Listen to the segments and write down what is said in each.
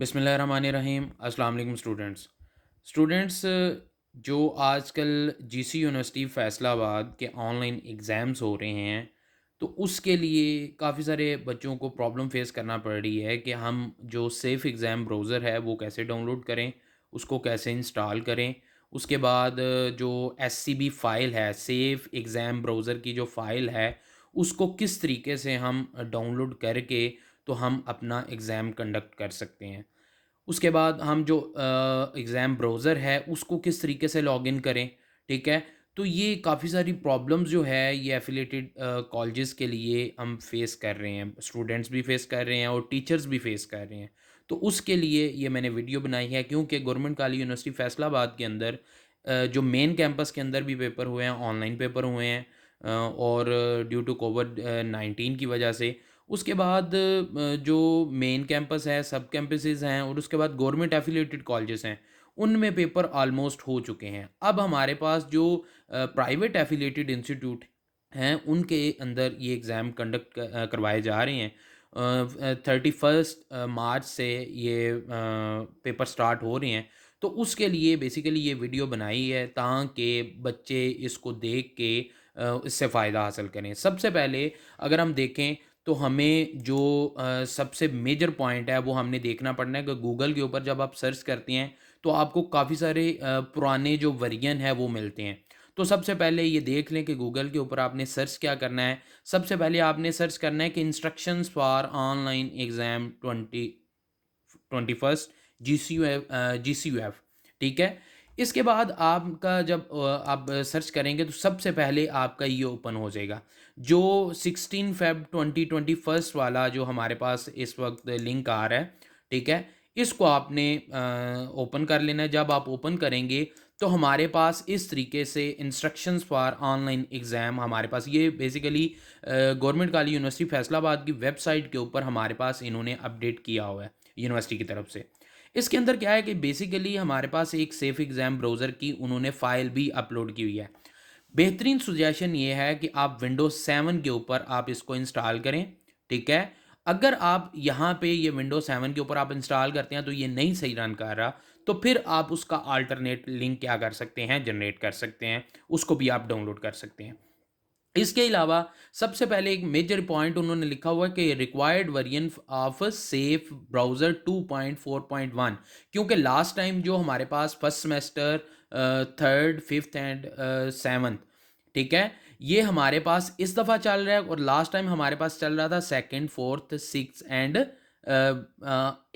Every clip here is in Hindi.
बिस्मिल्लाहिर्रहमानिर्रहीम। अस्सलाम वालेकुम स्टूडेंट्स। जो आजकल जीसी यूनिवर्सिटी फ़ैसलाबाद के ऑनलाइन एग्ज़ाम्स हो रहे हैं, तो उसके लिए काफ़ी सारे बच्चों को प्रॉब्लम फ़ेस करना पड़ रही है कि हम जो सेफ़ एग्ज़ाम ब्राउज़र है वो कैसे डाउनलोड करें, उसको कैसे इंस्टॉल करें। उसके बाद जो एससीबी फ़ाइल है, सेफ़ एग्ज़ाम ब्राउज़र की जो फ़ाइल है, उसको किस तरीके से हम डाउनलोड करके तो हम अपना एग्ज़ाम कंडक्ट कर सकते हैं। उसके बाद हम जो एग्ज़ाम ब्राउज़र है उसको किस तरीके से लॉगिन करें, ठीक है? तो ये काफ़ी सारी प्रॉब्लम्स जो है ये एफ़िलिएटेड कॉलेजेस के लिए हम फ़ेस कर रहे हैं। स्टूडेंट्स भी फ़ेस कर रहे हैं और टीचर्स भी फ़ेस कर रहे हैं। तो उसके लिए ये मैंने वीडियो बनाई है क्योंकि गवर्नमेंट कॉलेज यूनिवर्सिटी फ़ैसलाबाद के अंदर जो मेन कैंपस के अंदर भी पेपर हुए हैं, ऑनलाइन पेपर हुए हैं और ड्यू टू कोविड 19 की वजह से उसके बाद जो मेन कैंपस है, सब कैंपसेज़ हैं और उसके बाद गवर्नमेंट एफ़िलिएटेड कॉलेजेस हैं, उनमें पेपर ऑलमोस्ट हो चुके हैं। अब हमारे पास जो प्राइवेट एफ़िलिएटेड इंस्टीट्यूट हैं, उनके अंदर ये एग्ज़ाम कंडक्ट करवाए जा रहे हैं। 31st मार्च से ये पेपर स्टार्ट हो रहे हैं। तो उसके लिए बेसिकली ये वीडियो बनाई है ताकि बच्चे इसको देख के इससे फ़ायदा हासिल करें। सबसे पहले अगर हम देखें तो हमें जो सबसे मेजर पॉइंट है वो हमने देखना पड़ना है कि गूगल के ऊपर जब आप सर्च करते हैं तो आपको काफ़ी सारे पुराने जो वर्जन है वो मिलते हैं। तो सबसे पहले ये देख लें कि गूगल के ऊपर आपने सर्च क्या करना है। सबसे पहले आपने सर्च करना है कि instructions for online exam 21st जीसीयूएफ, ठीक है? इसके बाद आपका जब आप सर्च करेंगे तो सबसे पहले आपका ये ओपन हो जाएगा। जो 16 फ़ेब 2021 वाला जो हमारे पास इस वक़्त लिंक आ रहा है, ठीक है? इसको आपने ओपन कर लेना है। जब आप ओपन करेंगे तो हमारे पास इस तरीके से इंस्ट्रक्शंस फॉर ऑनलाइन एग्ज़ाम हमारे पास ये बेसिकली गवर्नमेंट कॉलेज यूनिवर्सिटी फ़ैसलाबाद की वेबसाइट के ऊपर हमारे पास इन्होंने अपडेट किया हुआ है यूनिवर्सिटी की तरफ से। इसके अंदर क्या है कि बेसिकली हमारे पास एक सेफ एग्ज़ाम ब्राउज़र की उन्होंने फ़ाइल भी अपलोड की हुई है। बेहतरीन सजेशन ये है कि आप विंडोज़ 7 के ऊपर आप इसको इंस्टॉल करें, ठीक है? अगर आप यहाँ पे ये विंडोज़ 7 के ऊपर आप इंस्टॉल करते हैं तो ये नहीं सही रन कर रहा, तो फिर आप उसका अल्टरनेट लिंक क्या कर सकते हैं, जनरेट कर सकते हैं, उसको भी आप डाउनलोड कर सकते हैं। इसके अलावा सबसे पहले एक मेजर पॉइंट उन्होंने लिखा हुआ है कि required version of safe browser 2.4.1, क्योंकि लास्ट टाइम जो हमारे पास first semester third fifth and seventh, ठीक है, ये हमारे पास इस दफ़ा चल रहा है और लास्ट टाइम हमारे पास चल रहा था second fourth six and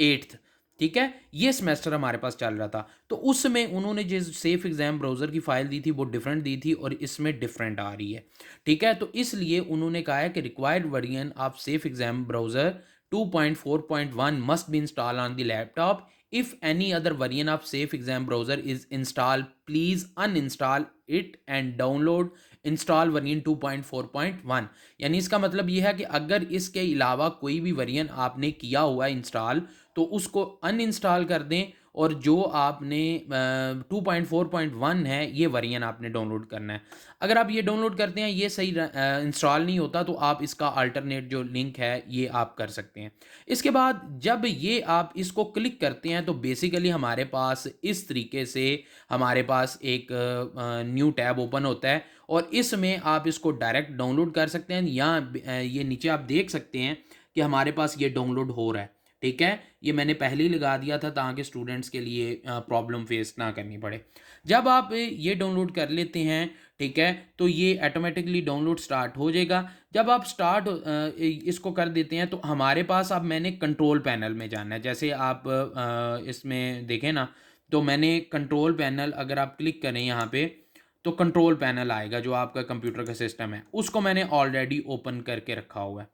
eighth, ठीक है, ये सेमेस्टर हमारे पास चल रहा था। तो उसमें उन्होंने जिस सेफ एग्ज़ाम ब्राउज़र की फ़ाइल दी थी वो डिफरेंट दी थी और इसमें डिफरेंट आ रही है, ठीक है? तो इसलिए उन्होंने कहा है कि required version of safe exam browser 2.4.1 must be install on the laptop. If any other version of safe exam browser is install, please uninstall it and download install version 2.4.1। यानी इसका मतलब ये है कि अगर इसके अलावा कोई भी वर्जन आपने किया हुआ है इंस्टॉल तो उसको अनइंस्टॉल कर दें और जो आपने 2.4.1 है ये वर्जन आपने डाउनलोड करना है। अगर आप ये डाउनलोड करते हैं ये सही इंस्टॉल नहीं होता तो आप इसका अल्टरनेट जो लिंक है ये आप कर सकते हैं। इसके बाद जब ये आप इसको क्लिक करते हैं तो बेसिकली हमारे पास इस तरीके से हमारे पास एक न्यू टैब ओपन होता है और इसमें आप इसको डायरेक्ट डाउनलोड कर सकते हैं या ये नीचे आप देख सकते हैं कि हमारे पास ये डाउनलोड हो रहा है, ठीक है? ये मैंने पहले ही लगा दिया था ताकि स्टूडेंट्स के लिए प्रॉब्लम फेस ना करनी पड़े। जब आप ये डाउनलोड कर लेते हैं, ठीक है, तो ये ऑटोमेटिकली डाउनलोड स्टार्ट हो जाएगा। जब आप इसको कर देते हैं तो हमारे पास अब मैंने कंट्रोल पैनल में जाना है। जैसे आप इसमें देखें ना, तो मैंने कंट्रोल पैनल अगर आप क्लिक करें यहाँ पे तो कंट्रोल पैनल आएगा जो आपका कंप्यूटर का सिस्टम है, उसको मैंने ऑलरेडी ओपन करके रखा हुआ है,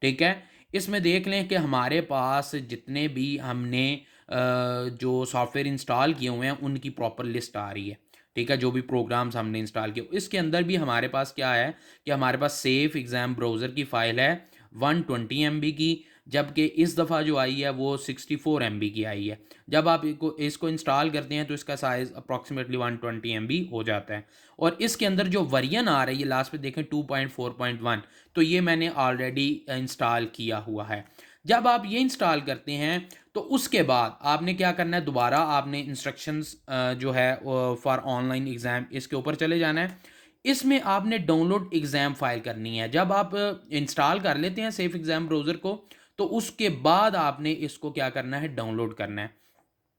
ठीक है? इसमें देख लें कि हमारे पास जितने भी हमने जो सॉफ्टवेयर इंस्टॉल किए हुए हैं उनकी प्रॉपर लिस्ट आ रही है, ठीक है, जो भी प्रोग्राम्स हमने इंस्टॉल किए इसके अंदर भी हमारे पास क्या है कि हमारे पास सेफ एग्ज़ाम ब्राउज़र की फ़ाइल है 120 MB की, जबकि इस दफ़ा जो आई है वो 64 MB की आई है। जब आप इसको इंस्टॉल करते हैं तो इसका साइज़ अप्रॉक्सीमेटली 120 MB हो जाता है और इसके अंदर जो वर्जन आ रही है लास्ट पे देखें 2.4.1, तो ये मैंने ऑलरेडी इंस्टॉल किया हुआ है। जब आप ये इंस्टॉल करते हैं तो उसके बाद आपने क्या करना है, दोबारा आपने इंस्ट्रक्शंस जो है फॉर ऑनलाइन एग्ज़ाम इसके ऊपर चले जाना है। इसमें आपने डाउनलोड एग्ज़ाम फ़ाइल करनी है। जब आप इंस्टॉल कर लेते हैं सेफ एग्ज़ाम ब्राउज़र को, तो उसके बाद आपने इसको क्या करना है, डाउनलोड करना है।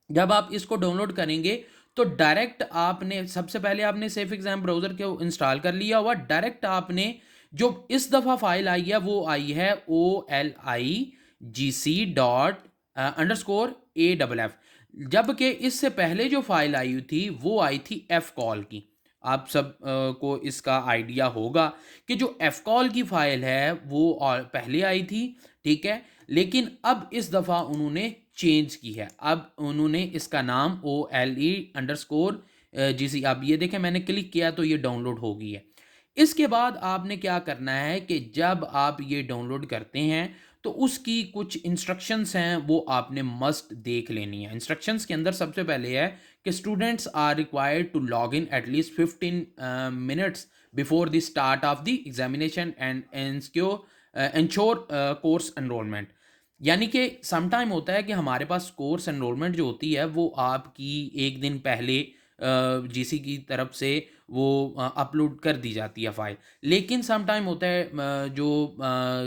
जब आप इसको डाउनलोड करेंगे तो डायरेक्ट आपने सबसे पहले आपने सेफ एग्जाम ब्राउज़र को इंस्टॉल कर लिया हुआ, डायरेक्ट आपने जो इस दफ़ा फाइल आई है वो आई है OLIGC._A जबकि इससे पहले जो फाइल आई थी वो आई थी एफ कॉल की। आप सब को इसका आइडिया होगा कि जो एफ कॉल की फाइल है वो पहले आई थी, ठीक है, लेकिन अब इस दफ़ा उन्होंने चेंज की है। अब उन्होंने इसका नाम OLE_GC, अब ये देखें मैंने क्लिक किया तो ये डाउनलोड हो गई है। इसके बाद आपने क्या करना है कि जब आप ये डाउनलोड करते हैं तो उसकी कुछ इंस्ट्रक्शंस हैं वो आपने मस्ट देख लेनी है। इंस्ट्रक्शंस के अंदर सबसे पहले है कि students are required to log in at least 15 minutes before the start of the examination and ensure course enrolment. यानी कि सम टाइम होता है कि हमारे पास कोर्स एनरोलमेंट जो होती है वो आपकी एक दिन पहले जीसी की तरफ से वो अपलोड कर दी जाती है फाइल। लेकिन सम टाइम होता है जो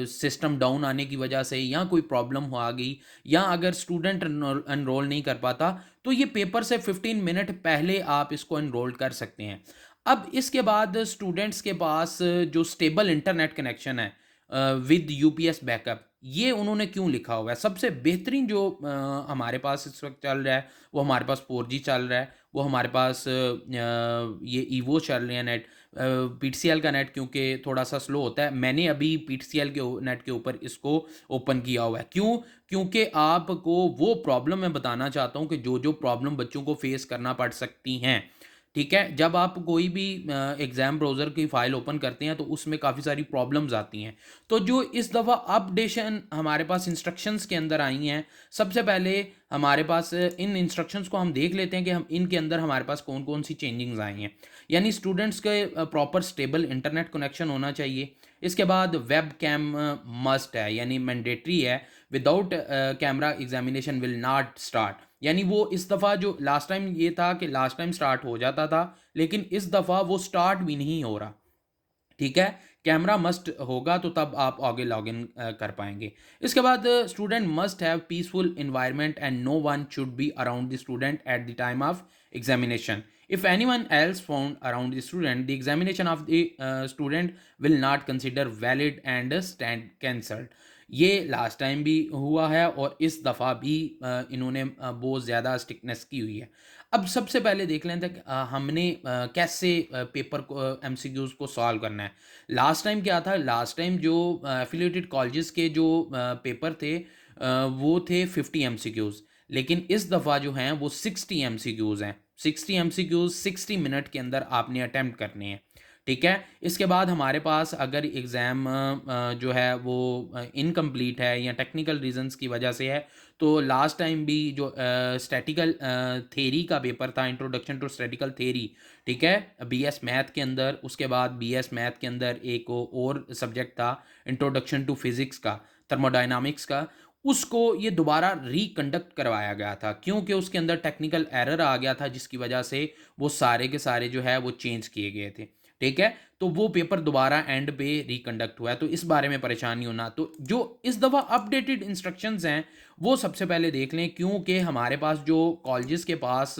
सिस्टम डाउन आने की वजह से या कोई प्रॉब्लम हो आ गई, या अगर स्टूडेंट एनरोल नहीं कर पाता, तो ये पेपर से 15 मिनट पहले आप इसको एनरोल कर सकते हैं। अब इसके बाद स्टूडेंट्स के पास जो स्टेबल इंटरनेट कनेक्शन है विद यूपीएस बैकअप, ये उन्होंने क्यों लिखा हुआ है? सबसे बेहतरीन जो हमारे पास इस वक्त चल रहा है वो हमारे पास 4G चल रहा है, वो हमारे पास ये ईवो चल रहे हैं नेट। पीटीसीएल का नेट क्योंकि थोड़ा सा स्लो होता है, मैंने अभी पीटीसीएल के नेट के ऊपर इसको ओपन किया हुआ है। क्यों? क्योंकि आपको वो प्रॉब्लम मैं बताना चाहता हूँ कि जो जो प्रॉब्लम बच्चों को फेस करना पड़ सकती हैं, ठीक है, जब आप कोई भी एग्ज़ाम ब्राउज़र की फ़ाइल ओपन करते हैं तो उसमें काफ़ी सारी प्रॉब्लम्स आती हैं। तो जो इस दफ़ा अपडेशन हमारे पास इंस्ट्रक्शंस के अंदर आई हैं, सबसे पहले हमारे पास इन इंस्ट्रक्शंस को हम देख लेते हैं कि हम इनके अंदर हमारे पास कौन-कौन सी चेंजिंग्स आई हैं। यानी स्टूडेंट्स के प्रॉपर स्टेबल इंटरनेट कनेक्शन होना चाहिए। इसके बाद वेब कैम मस्ट है, यानी मैंडेटरी है, without camera examination will not start. यानी वो इस दफ़ा जो लास्ट टाइम ये था कि लास्ट टाइम स्टार्ट हो जाता था, लेकिन इस दफ़ा वो स्टार्ट भी नहीं हो रहा, ठीक है? कैमरा मस्ट होगा तो तब आप आगे लॉगिन कर पाएँगे। इसके बाद student must have peaceful environment and no one should be around the student at the time of examination. If anyone else found around the student, the examination of the student will not consider valid and stand cancelled. ये लास्ट टाइम भी हुआ है और इस दफ़ा भी इन्होंने बहुत ज़्यादा स्ट्रिक्टनेस की हुई है। अब सबसे पहले देख लेते हैं कि हमने कैसे पेपर को एमसीक्यूज़ को सॉल्व करना है। लास्ट टाइम क्या था, लास्ट टाइम जो एफिलिएटेड कॉलेजेस के जो पेपर थे वो थे 50 एमसीक्यूज़, लेकिन इस दफ़ा जो हैं वो 60 एमसीक्यूज़ हैं। 60 एमसीक्यूज़ 60 मिनट के अंदर आपने अटेम्प्ट करने हैं, ठीक है? इसके बाद हमारे पास अगर एग्ज़ाम जो है वो इनकम्प्लीट है या टेक्निकल रीज़न्स की वजह से है, तो लास्ट टाइम भी जो स्टैटिकल थ्योरी का पेपर था, इंट्रोडक्शन टू स्टैटिकल थ्योरी, ठीक है? बीएस मैथ के अंदर, उसके बाद बीएस मैथ के अंदर एक और सब्जेक्ट था इंट्रोडक्शन टू फिज़िक्स का, थर्मोडायनामिक्स का, उसको ये दोबारा रिकंडक्ट करवाया गया था क्योंकि उसके अंदर टेक्निकल एरर आ गया था जिसकी वजह से वो सारे के सारे जो है वो चेंज किए गए थे, ठीक है? तो वो पेपर दोबारा एंड पे रिकंडक्ट हुआ है, तो इस बारे में परेशान नहीं होना। तो जो इस दफ़ा अपडेटेड इंस्ट्रक्शंस हैं वो सबसे पहले देख लें, क्योंकि हमारे पास जो कॉलेजेस के पास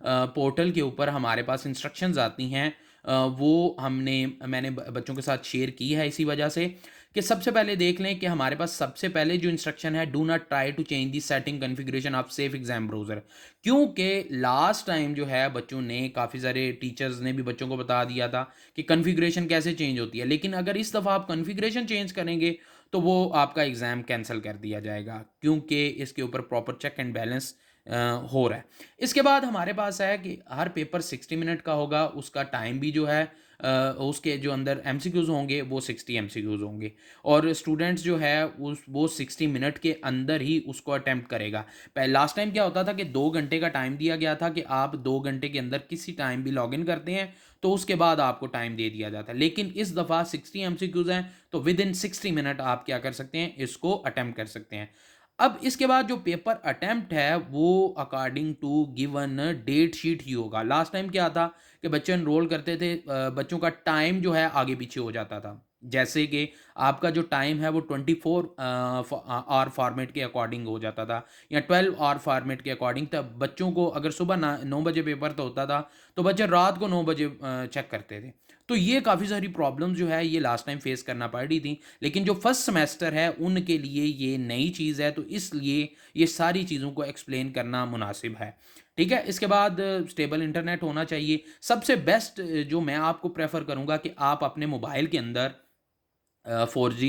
पोर्टल के ऊपर हमारे पास इंस्ट्रक्शंस आती हैं वो मैंने बच्चों के साथ शेयर की है इसी वजह से कि सबसे पहले देख लें कि हमारे पास सबसे पहले जो इंस्ट्रक्शन है, do not try to change the setting configuration of safe exam browser. क्योंकि लास्ट टाइम जो है बच्चों ने, काफ़ी सारे टीचर्स ने भी बच्चों को बता दिया था कि कॉन्फ़िगरेशन कैसे चेंज होती है, लेकिन अगर इस दफ़ा आप कॉन्फ़िगरेशन चेंज करेंगे तो वो आपका एग्ज़ाम कैंसिल कर दिया जाएगा, क्योंकि इसके ऊपर प्रॉपर चेक एंड बैलेंस हो रहा है। इसके बाद हमारे पास है कि हर पेपर 60 मिनट का होगा, उसका टाइम भी जो है उसके जो अंदर एमसीक्यूज़ होंगे वो 60 एमसीक्यूज़ होंगे, और स्टूडेंट्स जो है वो 60 मिनट के अंदर ही उसको अटेम्प्ट करेगा। लास्ट टाइम क्या होता था कि 2 घंटे का टाइम दिया गया था कि आप 2 घंटे के अंदर किसी टाइम भी लॉग इन करते हैं तो उसके बाद आपको टाइम दे दिया जाता है, लेकिन इस दफ़ा 60 एमसीक्यूज़ हैं तो विद इन 60 मिनट आप क्या कर सकते हैं, इसको अटेम्प्ट कर सकते हैं। अब इसके बाद जो पेपर अटेम्प्ट है वो according to given date sheet ही होगा। लास्ट टाइम क्या था कि बच्चे एनरोल करते थे, बच्चों का टाइम जो है आगे पीछे हो जाता था। जैसे कि आपका जो टाइम है वो 24 आवर फॉर्मेट के अकॉर्डिंग हो जाता था या 12 आवर फॉर्मेट के अकॉर्डिंग। तब बच्चों को अगर सुबह 9 बजे पेपर तो होता था तो बच्चे रात को 9 बजे चेक करते थे। तो ये काफ़ी सारी प्रॉब्लम्स जो है ये लास्ट टाइम फेस करना पड़ रही थी, लेकिन जो फर्स्ट सेमेस्टर है उनके लिए ये नई चीज़ है, तो इसलिए ये सारी चीज़ों को एक्सप्लेन करना मुनासिब है। ठीक है, इसके बाद स्टेबल इंटरनेट होना चाहिए। सबसे बेस्ट जो मैं आपको प्रेफर करूँगा कि आप अपने मोबाइल के अंदर 4G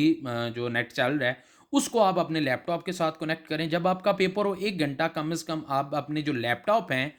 जो नेट चल रहा है उसको आप अपने लैपटॉप के साथ कनेक्ट करें। जब आपका पेपर हो 1 घंटा कम से कम आप अपने जो लैपटॉप हैं,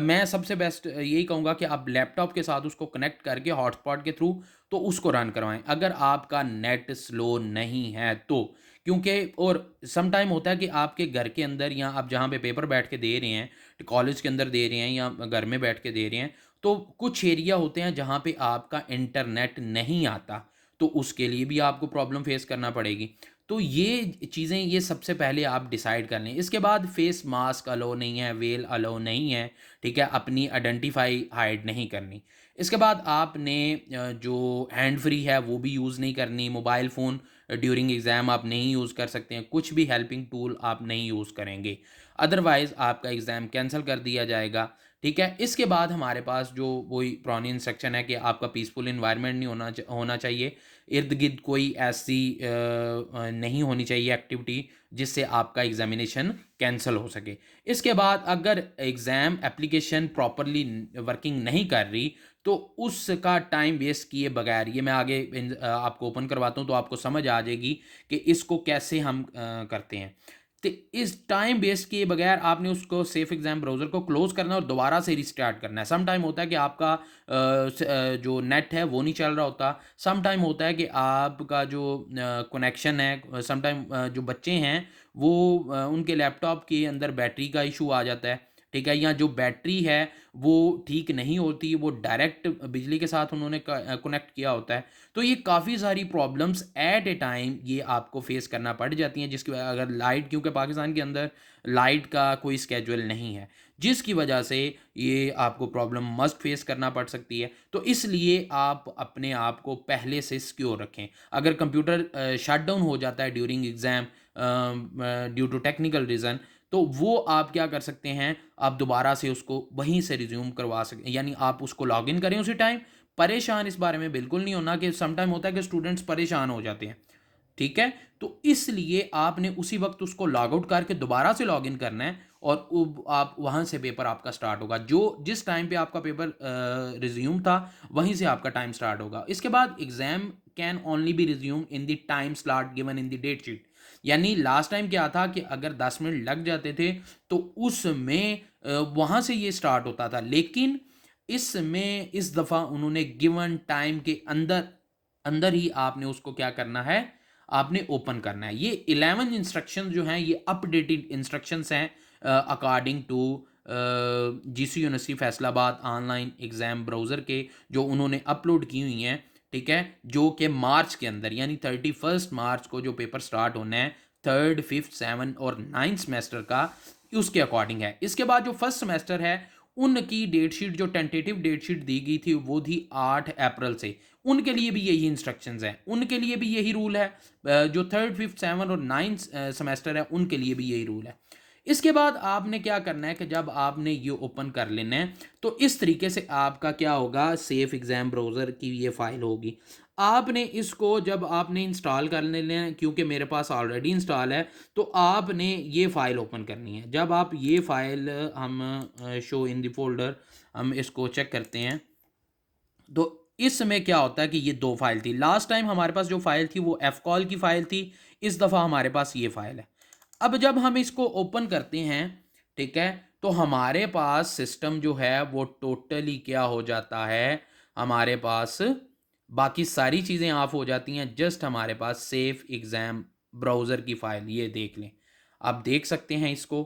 मैं सबसे बेस्ट यही कहूँगा कि आप लैपटॉप के साथ उसको कनेक्ट करके हॉटस्पॉट के थ्रू तो उसको रन करवाएं अगर आपका नेट स्लो नहीं है तो। क्योंकि और सम टाइम होता है कि आपके घर के अंदर या आप जहाँ पे पेपर बैठ के दे रहे हैं, कॉलेज के अंदर दे रहे हैं या घर में बैठ के दे रहे हैं, तो कुछ एरिया होते हैं जहाँ पे आपका इंटरनेट नहीं आता, तो उसके लिए भी आपको प्रॉब्लम फेस करना पड़ेगी। तो ये चीज़ें ये सबसे पहले आप डिसाइड कर लें। इसके बाद फेस मास्क अलाउ नहीं है, वेल अलाउ नहीं है, ठीक है, अपनी आइडेंटिफाई हाइड नहीं करनी। इसके बाद आपने जो हैंड फ्री है वो भी यूज़ नहीं करनी, मोबाइल फ़ोन ड्यूरिंग एग्ज़ाम आप नहीं यूज़ कर सकते हैं, कुछ भी हेल्पिंग टूल आप नहीं यूज़ करेंगे, अदरवाइज़ आपका एग्ज़ाम कैंसिल कर दिया जाएगा। ठीक है, इसके बाद हमारे पास जो वही पुरानी इंस्ट्रक्शन है कि आपका पीसफुल इन्वायरमेंट नहीं होना चाहिए, इर्द गिर्द कोई ऐसी नहीं होनी चाहिए एक्टिविटी जिससे आपका एग्जामिनेशन कैंसिल हो सके। इसके बाद अगर एग्ज़ाम एप्लीकेशन प्रॉपरली वर्किंग नहीं कर रही तो उसका टाइम वेस्ट किए बगैर, ये मैं आगे आपको ओपन करवाता हूँ तो आपको समझ आ जाएगी कि इसको कैसे हम करते हैं। तो इस टाइम वेस्ट किए बगैर आपने उसको सेफ एग्जाम ब्राउज़र को क्लोज़ करना है और दोबारा से रिस्टार्ट करना है। सम टाइम होता है कि आपका जो नेट है वो नहीं चल रहा होता, सम टाइम होता है कि आपका जो कनेक्शन है, सम टाइम जो बच्चे हैं वो उनके लैपटॉप के अंदर बैटरी का इशू आ जाता है, ठीक है, या जो बैटरी है वो ठीक नहीं होती, वो डायरेक्ट बिजली के साथ उन्होंने कनेक्ट किया होता है। तो ये काफ़ी सारी प्रॉब्लम्स एट ए टाइम ये आपको फेस करना पड़ जाती हैं, जिसकी वजह अगर लाइट, क्योंकि पाकिस्तान के अंदर लाइट का कोई स्केड्यूल नहीं है, जिसकी वजह से ये आपको प्रॉब्लम मस्ट फेस करना पड़ सकती है। तो इसलिए आप अपने आप को पहले से सिक्योर रखें। अगर कंप्यूटर शट डाउन हो जाता है during exam due to technical reason, तो वो आप क्या कर सकते हैं, आप दोबारा से उसको वहीं से रिज्यूम करवा सकते, यानी आप उसको लॉगिन करें उसी टाइम। परेशान इस बारे में बिल्कुल नहीं होना कि सम टाइम होता है कि स्टूडेंट्स परेशान हो जाते हैं, ठीक है, तो इसलिए आपने उसी वक्त उसको लॉग आउट करके दोबारा से लॉगिन करना है और आप वहाँ से पेपर आपका स्टार्ट होगा, जो जिस टाइम पे आपका पेपर रिज्यूम था वहीं से आपका टाइम स्टार्ट होगा। इसके बाद exam can only be resume in the time slot given in the date sheet. यानी लास्ट टाइम क्या था कि अगर 10 मिनट लग जाते थे तो उसमें वहाँ से ये स्टार्ट होता था, लेकिन इसमें इस दफ़ा उन्होंने गिवन टाइम के अंदर अंदर ही आपने उसको क्या करना है, आपने ओपन करना है। ये 11 इंस्ट्रक्शन जो हैं ये अपडेटेड इंस्ट्रक्शंस हैं according to GC university Faisalabad online exam browser के, जो उन्होंने अपलोड की हुई हैं, ठीक है, जो कि मार्च के अंदर यानी 31 मार्च को जो पेपर स्टार्ट होना है 3rd 5th 7th और 9th सेमेस्टर का, उसके अकॉर्डिंग है। इसके बाद जो फर्स्ट सेमेस्टर है उनकी डेट शीट, जो टेंटेटिव डेट शीट दी गई थी वो थी 8 अप्रैल से, उनके लिए भी यही इंस्ट्रक्शंस हैं, उनके लिए भी यही रूल है। जो 3rd 5th 7th और 9th सेमेस्टर है उनके लिए भी यही रूल है। इसके बाद आपने क्या करना है कि जब आपने ये ओपन कर लेना है तो इस तरीके से आपका क्या होगा, सेफ एग्ज़ाम ब्राउज़र की ये फ़ाइल होगी। आपने इसको जब आपने इंस्टॉल कर लेना है, क्योंकि मेरे पास ऑलरेडी इंस्टॉल है, तो आपने ये फ़ाइल ओपन करनी है। जब आप ये फ़ाइल हम शो इन द फ़ोल्डर हम इसको चेक करते हैं तो इसमें क्या होता है कि ये 2 फाइल थी। लास्ट टाइम हमारे पास जो फाइल थी वो एफकॉल की फाइल थी, इस दफ़ा हमारे पास ये फाइल है। अब जब हम इसको ओपन करते हैं, ठीक है, तो हमारे पास सिस्टम जो है वो टोटली क्या हो जाता है, हमारे पास बाकी सारी चीज़ें ऑफ हो जाती हैं, जस्ट हमारे पास सेफ एग्ज़ाम ब्राउज़र की फ़ाइल ये देख लें। आप देख सकते हैं इसको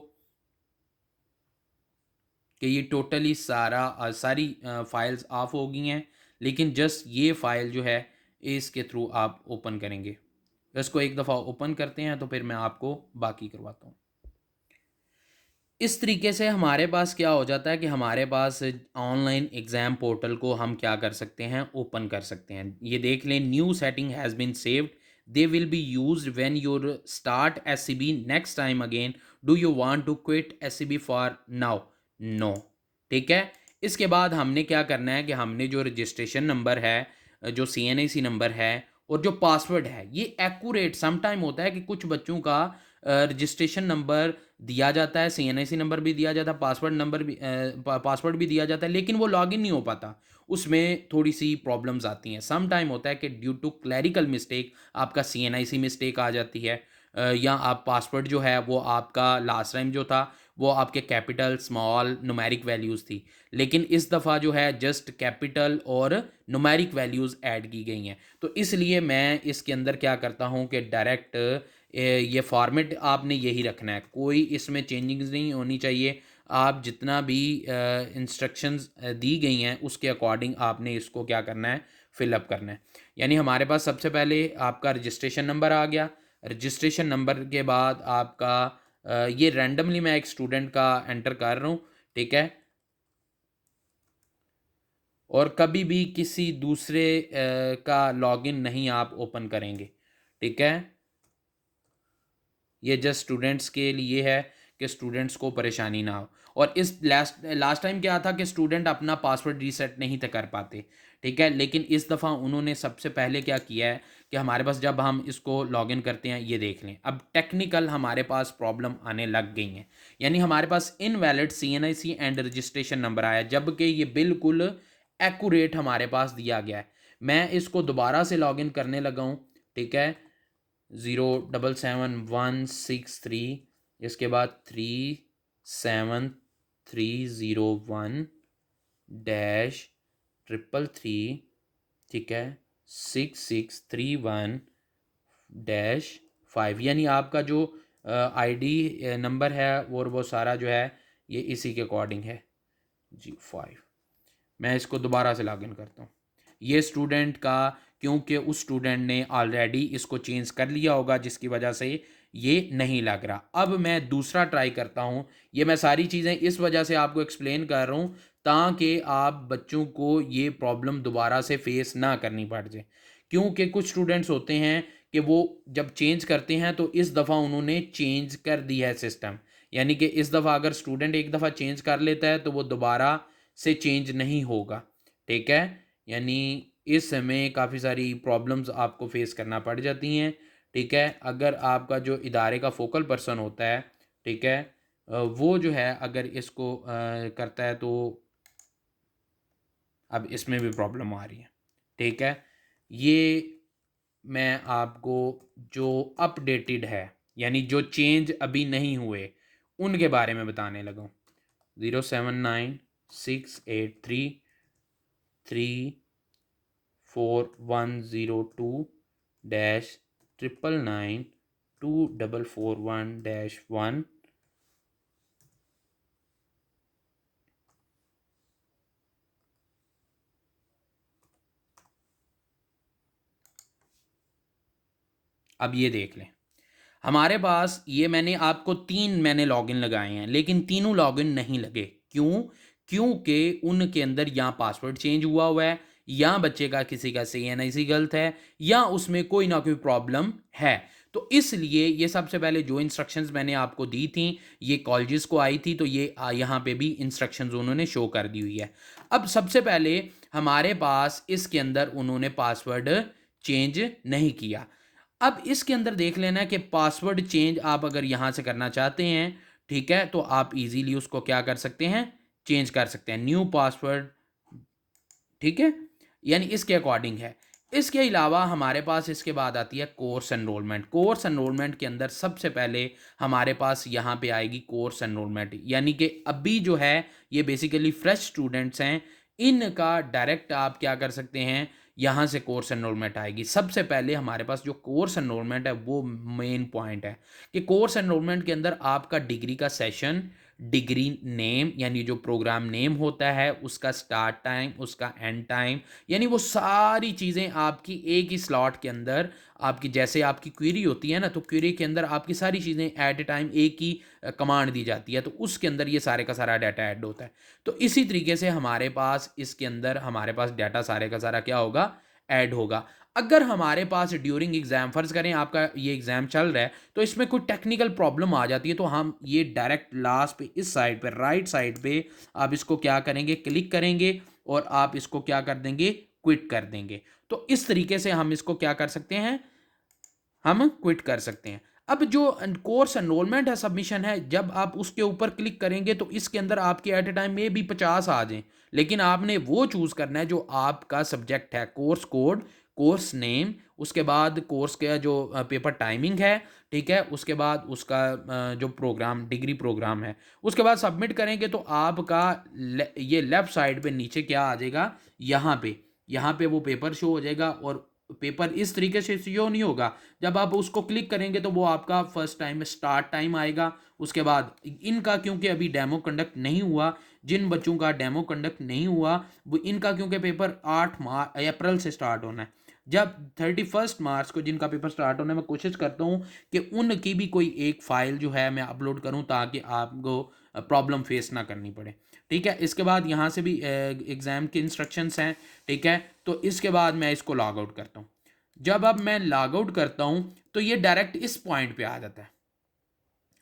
कि ये टोटली सारी फाइल्स ऑफ हो गई हैं, लेकिन जस्ट ये फ़ाइल जो है इसके थ्रू आप ओपन करेंगे। इसको एक दफ़ा ओपन करते हैं तो फिर मैं आपको बाकी करवाता हूँ। इस तरीके से हमारे पास क्या हो जाता है कि हमारे पास ऑनलाइन एग्ज़ाम पोर्टल को हम क्या कर सकते हैं, ओपन कर सकते हैं। ये देख लें, new setting has been saved, they will be used when your start SCB next time again, do you want to quit SCB for now, no. ठीक है, इसके बाद हमने क्या करना है कि हमने जो रजिस्ट्रेशन नंबर है, जो सीएनआईसी नंबर है और जो पासवर्ड है, ये एक्यूरेट सम टाइम होता है कि कुछ बच्चों का रजिस्ट्रेशन नंबर दिया जाता है, सीएनआईसी नंबर भी दिया जाता है, पासवर्ड भी दिया जाता है, लेकिन वो लॉगिन नहीं हो पाता। उसमें थोड़ी सी प्रॉब्लम्स आती हैं। सम टाइम होता है कि ड्यू टू क्लैरिकल मिस्टेक आपका सीएनआईसी मिस्टेक आ जाती है, या आप पासवर्ड जो है वो आपका लास्ट टाइम जो था वो आपके कैपिटल स्मॉल न्यूमेरिक वैल्यूज़ थी, लेकिन इस दफ़ा जो है जस्ट कैपिटल और न्यूमेरिक वैल्यूज़ ऐड की गई हैं। तो इसलिए मैं इसके अंदर क्या करता हूँ कि डायरेक्ट ये फॉर्मेट आपने यही रखना है, कोई इसमें चेंजिंग्स नहीं होनी चाहिए। आप जितना भी इंस्ट्रक्शंस दी गई हैं उसके अकॉर्डिंग आपने इसको क्या करना है, फिलअप करना है। यानी हमारे पास सबसे पहले आपका रजिस्ट्रेशन नंबर आ गया। रजिस्ट्रेशन नंबर के बाद आपका ये रैंडमली मैं एक स्टूडेंट का एंटर कर रहा हूँ, ठीक है। और कभी भी किसी दूसरे का लॉगिन नहीं आप ओपन करेंगे, ठीक है। ये जस्ट स्टूडेंट्स के लिए है कि स्टूडेंट्स को परेशानी ना हो। और इस लास्ट टाइम क्या था कि स्टूडेंट अपना पासवर्ड रीसेट नहीं थे कर पाते, ठीक है। लेकिन इस दफ़ा उन्होंने सबसे पहले क्या किया है कि हमारे पास जब हम इसको लॉगिन करते हैं, ये देख लें, अब टेक्निकल हमारे पास प्रॉब्लम आने लग गई हैं। यानी हमारे पास invalid CNIC and registration number आया, जबकि ये बिल्कुल एक्यूरेट हमारे पास दिया गया है। मैं इसको दोबारा से लॉगिन करने लगा हूँ, ठीक है। 0777163, इसके बाद 37301-333, ठीक है, 6631-5, यानी आपका जो आईडी नंबर है और वो सारा जो है ये इसी के अकॉर्डिंग है जी 5। मैं इसको दोबारा से लॉगिन करता हूँ। ये स्टूडेंट का, क्योंकि उस स्टूडेंट ने ऑलरेडी इसको चेंज कर लिया होगा जिसकी वजह से ये नहीं लग रहा। अब मैं दूसरा ट्राई करता हूँ। ये मैं सारी चीज़ें इस वजह से आपको एक्सप्लेन कर रहा हूँ ताकि आप बच्चों को ये प्रॉब्लम दोबारा से फेस ना करनी पड़ जाए। क्योंकि कुछ स्टूडेंट्स होते हैं कि वो जब चेंज करते हैं तो इस दफ़ा उन्होंने चेंज कर दिया है सिस्टम। यानी कि इस दफ़ा अगर स्टूडेंट एक दफ़ा चेंज कर लेता है तो वो दोबारा से चेंज नहीं होगा, ठीक है। यानी इस समय काफ़ी सारी प्रॉब्लम्स आपको फेस करना पड़ जाती हैं, ठीक है। अगर आपका जो इदारे का फोकल पर्सन होता है, ठीक है, वो जो है अगर इसको करता है तो अब इसमें भी प्रॉब्लम आ रही है, ठीक है। ये मैं आपको जो अपडेटेड है, यानी जो चेंज अभी नहीं हुए, उनके बारे में बताने लगा हूँ। 079683410299241-1। अब ये देख लें, हमारे पास ये मैंने लॉगिन लगाए हैं, लेकिन तीनों लॉगिन नहीं लगे। क्यों? क्योंकि उनके अंदर या पासवर्ड चेंज हुआ है, या बच्चे का किसी का सीएनआईसी गलत है, या उसमें कोई ना कोई प्रॉब्लम है। तो इसलिए ये सबसे पहले जो इंस्ट्रक्शंस मैंने आपको दी थी, ये कॉलेजेस को आई थी, तो ये यहाँ पे भी इंस्ट्रक्शंस उन्होंने शो कर दी हुई है। अब सबसे पहले हमारे पास इसके अंदर उन्होंने पासवर्ड चेंज नहीं किया। अब इसके अंदर देख लेना है कि पासवर्ड चेंज आप अगर यहाँ से करना चाहते हैं, ठीक है, तो आप इजीली उसको क्या कर सकते हैं, चेंज कर सकते हैं, न्यू पासवर्ड, ठीक है। यानी इसके अकॉर्डिंग है। इसके अलावा हमारे पास इसके बाद आती है कोर्स एनरोलमेंट। कोर्स एनरोलमेंट के अंदर सबसे पहले हमारे पास यहाँ पे आएगी कोर्स एनरोलमेंट, यानी कि अभी जो है ये बेसिकली फ्रेश स्टूडेंट्स हैं, इनका डायरेक्ट आप क्या कर सकते हैं, यहाँ से कोर्स एनरोलमेंट आएगी। सबसे पहले हमारे पास जो कोर्स एनरोलमेंट है वो मेन पॉइंट है कि कोर्स एनरोलमेंट के अंदर आपका डिग्री का सेशन, डिग्री नेम यानी जो प्रोग्राम नेम होता है, उसका स्टार्ट टाइम, उसका एंड टाइम, यानी वो सारी चीज़ें आपकी एक ही स्लॉट के अंदर, आपकी जैसे आपकी क्वेरी होती है ना, तो क्वेरी के अंदर आपकी सारी चीज़ें एट ए टाइम एक ही कमांड दी जाती है, तो उसके अंदर ये सारे का सारा डाटा ऐड होता है। तो इसी तरीके से हमारे पास इसके अंदर हमारे पास डाटा सारे का सारा क्या होगा, ऐड होगा। अगर हमारे पास ड्यूरिंग एग्जाम, फर्ज करें आपका ये एग्जाम चल रहा है, तो इसमें कोई टेक्निकल प्रॉब्लम आ जाती है, तो हम ये डायरेक्ट लास्ट पे इस साइड पे राइट साइड पे आप इसको क्या करेंगे, क्लिक करेंगे और आप इसको क्या कर देंगे, क्विट कर देंगे। तो इस तरीके से हम इसको क्या कर सकते हैं, हम क्विट कर सकते हैं। अब जो कोर्स एनरोलमेंट है, सबमिशन है, जब आप उसके ऊपर क्लिक करेंगे तो इसके अंदर आपके एट ए टाइम में भी 50 आ जाएं, लेकिन आपने वो चूज़ करना है जो आपका सब्जेक्ट है, कोर्स कोड, कोर्स नेम, उसके बाद कोर्स का जो पेपर टाइमिंग है, ठीक है, उसके बाद उसका जो प्रोग्राम, डिग्री प्रोग्राम है, उसके बाद सबमिट करेंगे तो आपका ये लेफ्ट साइड पे नीचे क्या आ जाएगा, यहाँ पे वो पेपर शो हो जाएगा। और पेपर इस तरीके से शो नहीं होगा, जब आप उसको क्लिक करेंगे तो वो आपका फर्स्ट टाइम स्टार्ट टाइम आएगा। उसके बाद इनका क्योंकि अभी डेमो कंडक्ट नहीं हुआ, जिन बच्चों का डेमो कंडक्ट नहीं हुआ वो इनका क्योंकि पेपर 8 अप्रैल से स्टार्ट होना है, जब 31 मार्च को जिनका पेपर स्टार्ट होना है, मैं कोशिश करता हूँ कि उनकी भी कोई एक फ़ाइल जो है मैं अपलोड करूँ ताकि आपको प्रॉब्लम फेस ना करनी पड़े। ठीक है, इसके बाद यहाँ से भी एग्ज़ाम के इंस्ट्रक्शंस हैं। ठीक है, तो इसके बाद मैं इसको लॉग आउट करता हूँ। जब अब मैं लॉग आउट करता हूँ तो ये डायरेक्ट इस पॉइंट पे आ जाता है।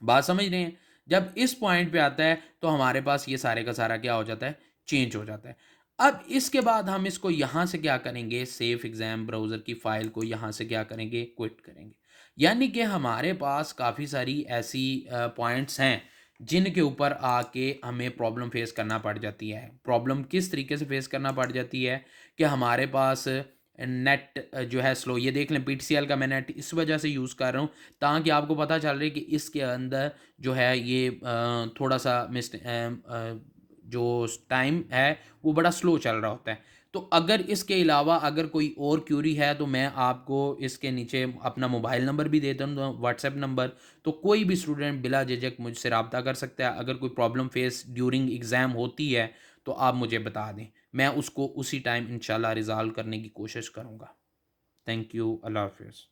बात समझ रहे हैं? जब इस पॉइंट पे आता है तो हमारे पास ये सारे का सारा क्या हो जाता है, चेंज हो जाता है। अब इसके बाद हम इसको यहाँ से क्या करेंगे, सेफ एग्जाम ब्राउज़र की फ़ाइल को यहाँ से क्या करेंगे, क्विट करेंगे। यानी कि हमारे पास काफ़ी सारी ऐसी पॉइंट्स हैं जिनके ऊपर आके हमें प्रॉब्लम फेस करना पड़ जाती है। प्रॉब्लम किस तरीके से फेस करना पड़ जाती है कि हमारे पास नेट जो है स्लो, ये देख लें पीटीसीएल का मैं नेट इस वजह से यूज़ कर रहा हूँ ताकि आपको पता चल रहा है कि इसके अंदर जो है ये थोड़ा सा जो टाइम है वो बड़ा स्लो चल रहा होता है। तो अगर इसके अलावा अगर कोई और क्यूरी है तो मैं आपको इसके नीचे अपना मोबाइल नंबर भी देता हूँ, व्हाट्सएप नंबर, तो कोई भी स्टूडेंट बिला झिझक मुझसे रब्ता कर सकता है। अगर कोई प्रॉब्लम फेस ड्यूरिंग एग्ज़ाम होती है तो आप मुझे बता दें, मैं उसको उसी टाइम इंशाल्लाह रिज़ॉल्व करने की कोशिश करूँगा। थैंक यू, अल्लाह हाफ़िज़।